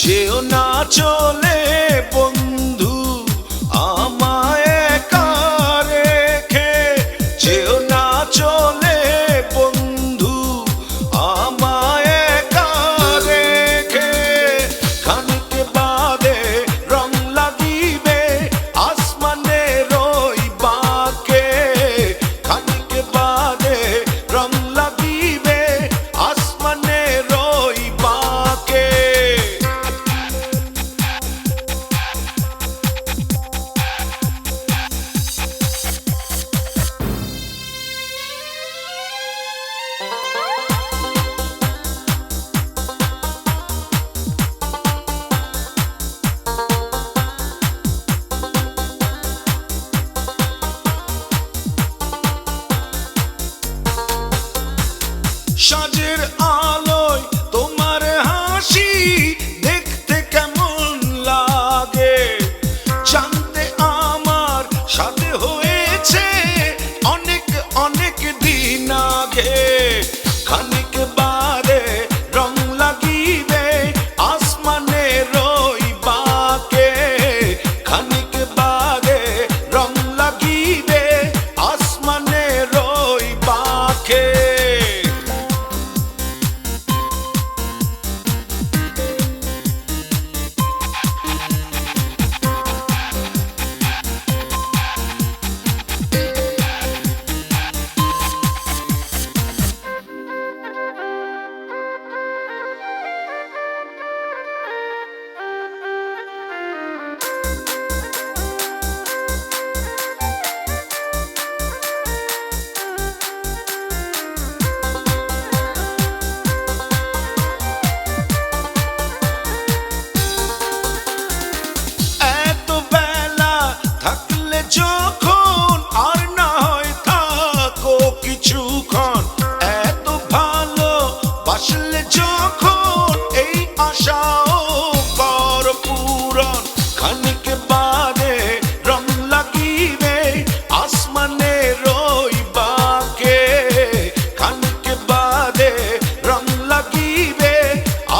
যেও না চলে বন্ধু আমায় একা রেখে, যেও না চলে বন্ধু আমায় একা রেখে। খানিক বাদে রং লাগিবে আসমানের ওই বাঁকে, খানিক বাদে রং লাগিবে আসমানের ওই বাঁকে। সাজের আলোয় তোমার হাসি দেখতে কেমন লাগে, জানতে আমার সাথে হয়েছে অনেক অনেক দিন আগে। খানিক বাদে রং লাগিবে আসমানের ওই বাঁকে, খানিক বাদে রং লাগিবে আসমানের ওই বাঁকে। যখন আর না হয় থাকো কিছুক্ষণ, এত ভালো বাসলে যখন এই আশাও কর পূরণ। খানিক বাদে রং লাগিবে আসমানের ওই বাঁকে, খানিক বাদে রং লাগিবে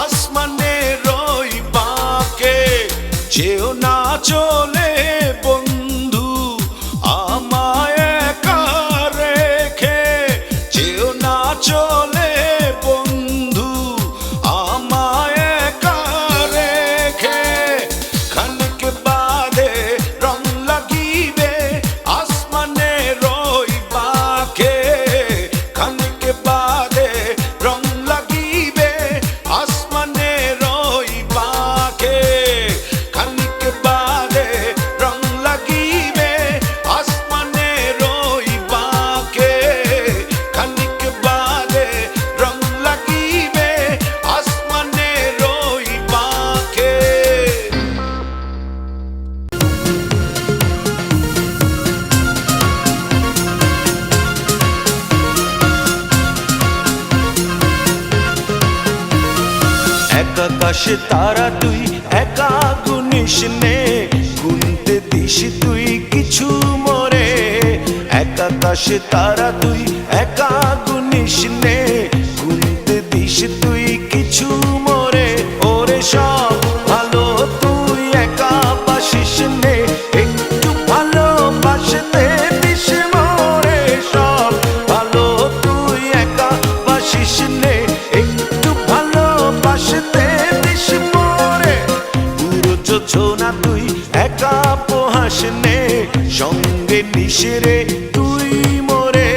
আসমানের ওই বাঁকে। যেও না চলে বন্ধু আমায় একা রেখে, যেও না চলে বন্ধু আমায় একা রেখে। খানিক বাদে রং লাগিবে আসমানের ওই বাঁকে, খানিক বাদে রং লাগিবে আসমানের ওই বাঁকে, খানিক বাদে রং লাগিবে আসমানের ওই বাঁকে, খানিক বাদে রং লাগিবে আসমানের ওই বাঁকে। এক আকাশে তারা তুই একা গুনিস নে, গুনতে দিস তুই কিছু মোরে। এক আকাশে তারা তুই একা গুনিস নে, গুনতে দিস তুই কিছু মোরে। ওরে সব ভালো তুই একা বাসিস নে, একটু ভালোবাসতে দিস মোরে। সব ভালো তুই একা বাসিস নে, একটু ভালোবাসতে দিস মোরে। পুরো যোছনা তুই একা পোহাস নে, সঙ্গে নিশিরে তুই মোরে।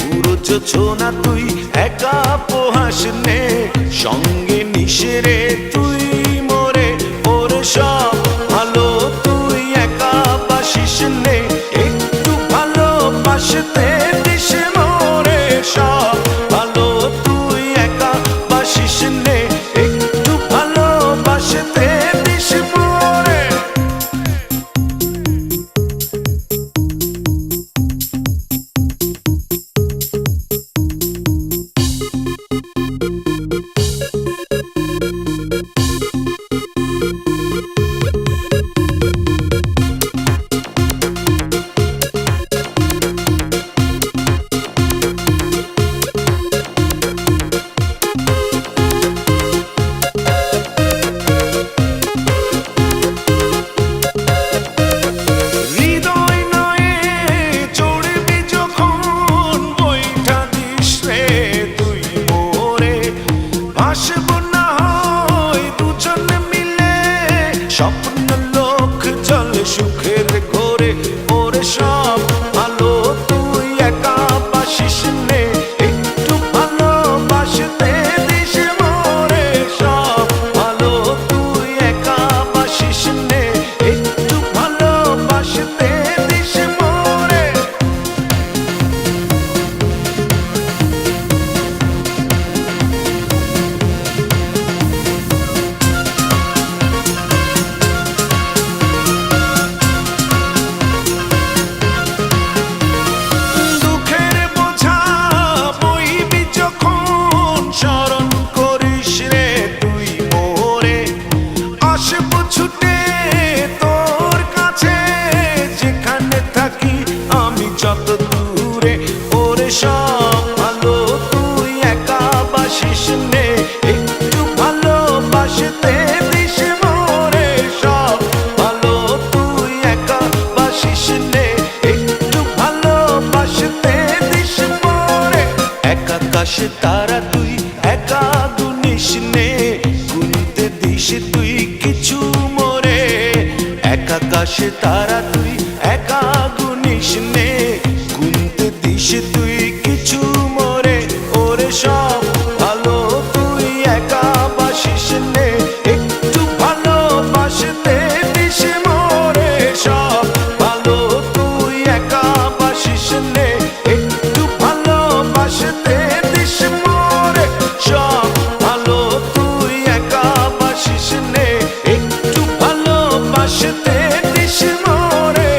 পুরো যোছনা তুই একা পোহাস নে, সঙ্গে নিশিরে তুই মোরে। ওরে সব ভালো তুই একা বাসিস নে, একটু ভালোবাসতে দিস মোরে। সব ভালো তুই একা বাসিস নে, একটু ভালোবাসতে দিস মোরে। বাসিস নে, একটু ভালোবাসতে দিস মোরে। সব ভালো তুই একা বাসিস নে, একটু ভালোবাসতে দিস মোরে। এক আকাশ তারা তুই একা গুনিস নে, গুনতে দিস তুই কিছু মোরে। এক আকাশ তারা তুই একা গুনিস নে, গুনতে দিস তুই কিছু মোরে। ওরে সব ভালো তুই একা বাসিস নে, একটু ভালোবাসতে দিস মোরে। সব ভালো তুই একা বাসিস নে, একটু ভালোবাসতে দিস মোরে। সব ভালো তুই একা বাসিস নে, একটু ভালোবাসতে দিস মোরে।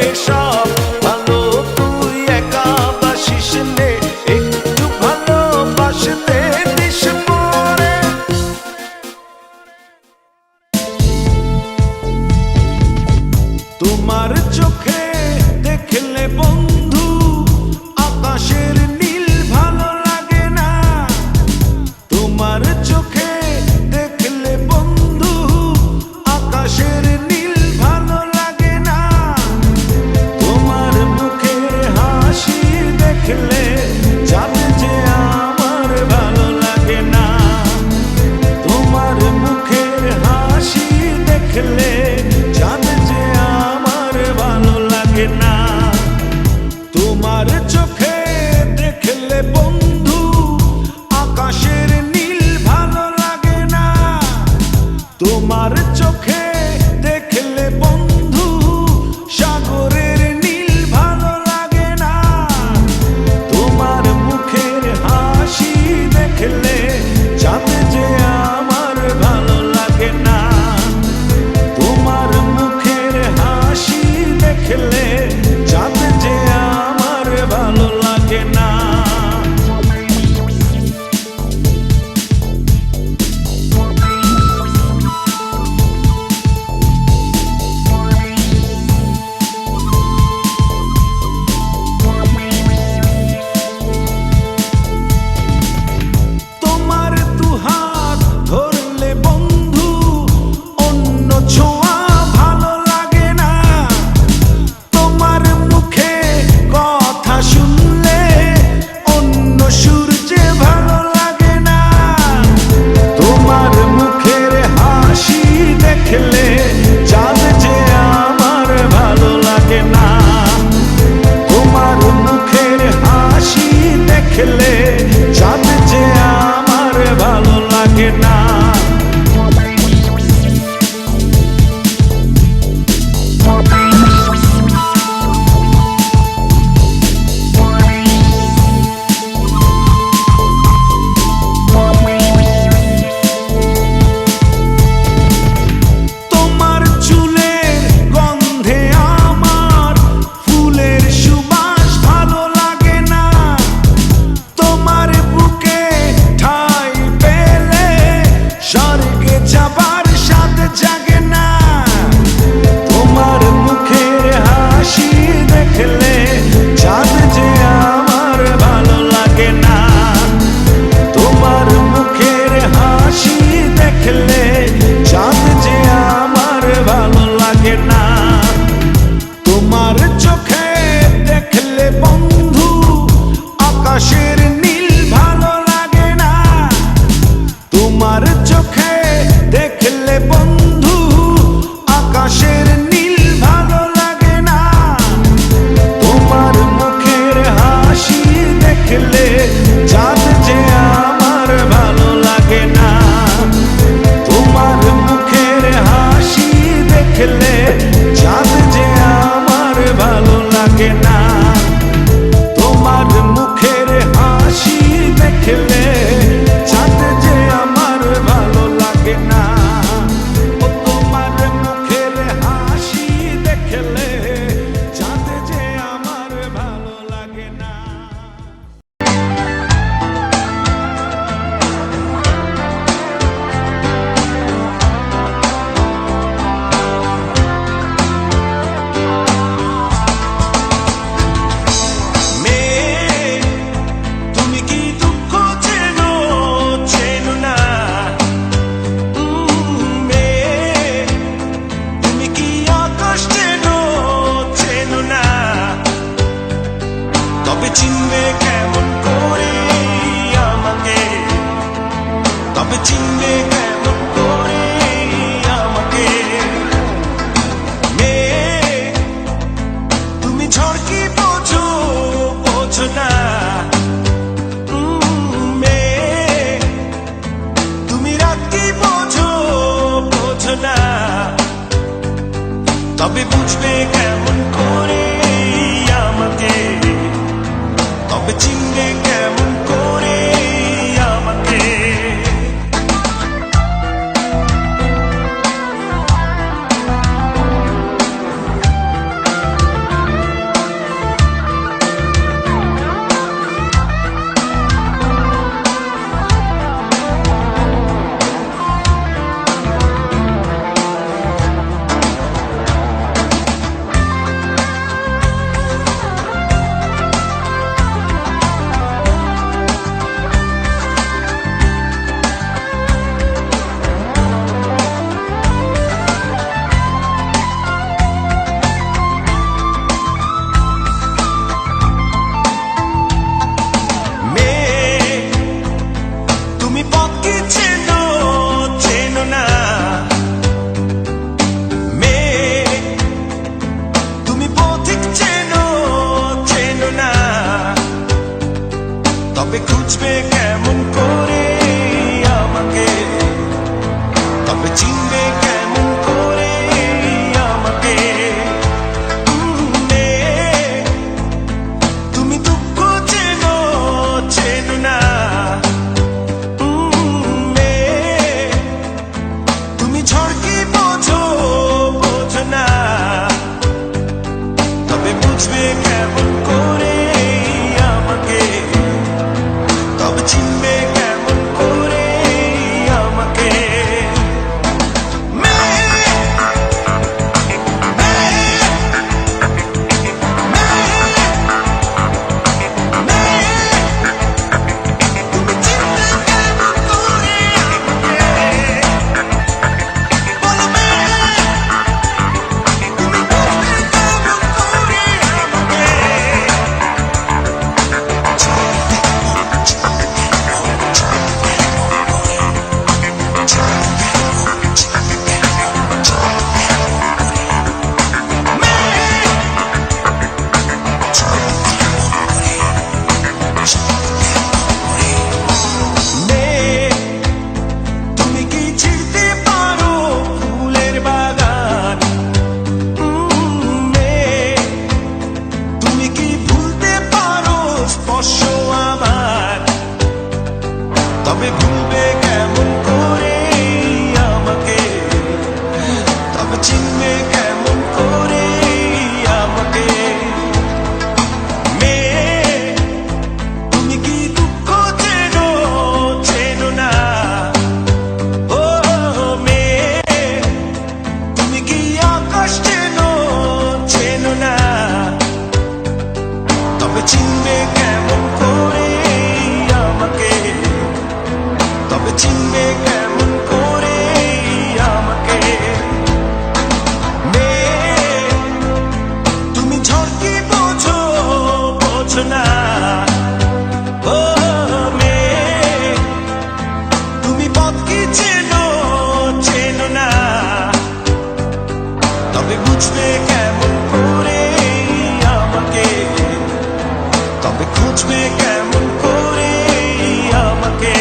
তবে বুঝবে কেমন করে আমাকে, তবে চিনবে কেমন করে আমাকে। তবে খুঁজবে কেমন করে আমাকে, তবে চিনবে কেমন করে আমাকে। তুমি দুঃখ চেনো চেনো না, তুমি ঝড় কি বোঝো বোঝো না, তবে বুঝবে কেমন করে আমাকে, তবে চিনবে কেমন করে আমাকে। তবে ভুলবে কেমন করে আমাকে, তবে চিনবে কেমন করে আমাকে। তুমি কি দুঃখ চেনো চেনো না, ও তুমি কি আকাশ চেনো চেনো না, তবে চিনবে কেমন করে আমাকে, তবে চিনবে কেমন করে আমাকে। তুমি ঝড় কি বোঝো বোঝো না, ও তুমি পথ কি চেনো চেনো না, তবে বুঝবে কেমন করে আমাকে, তবে খুঁজবে কেমন করে আমাকে।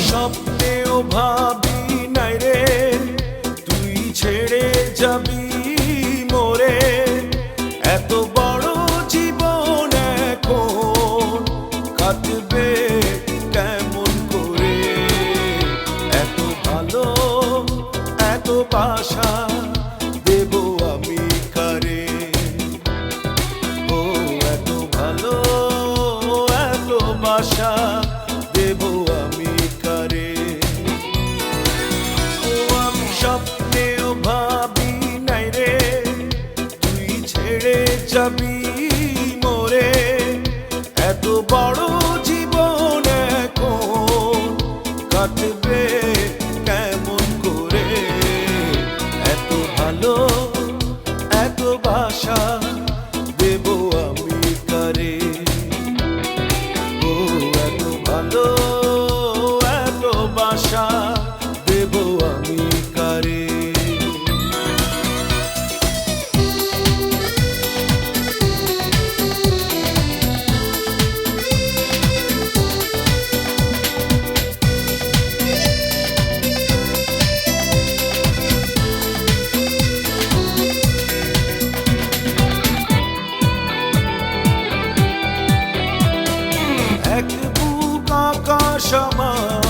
স্বপ্নেও ভাবি নাই রে তুই ছেড়ে যাবি মোরে, এত বড় জীবন এত বাসা দেব আমি কারে? ও এত ভালো, এত বাসা দেব আমি কারে? ও আমি স্বপ্নেও ভাবি নাই রে তুই ছেড়ে যাবি মোরে। এত বড় জীবন এখন কাটবে কেমন করে? এত ভালো, এত বাসা দেব আমি কারে? ও এত ভালো, এত বাসা দেব আমি কারে? এক বুক আকাশ আমার,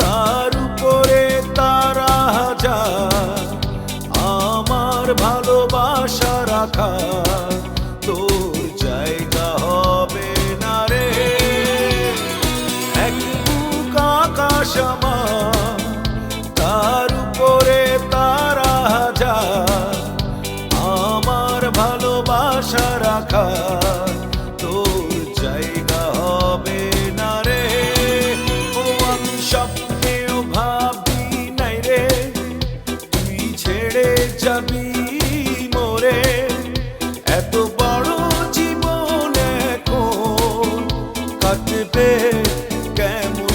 তার উপরে তারা হাজার, আমার ভালোবাসা রাখা তোর জায়গা হবে না রে। এক বুক আকাশ আমার, তার উপরে তারা হাজার, আমার ভালোবাসা রাখা তোর জায়গা হবে না রে। ও আমি স্বপ্নেও ভাবি নাই রে তুই ছেড়ে যাবি মোরে। এত বড় জীবন এখন কাটবে কেমন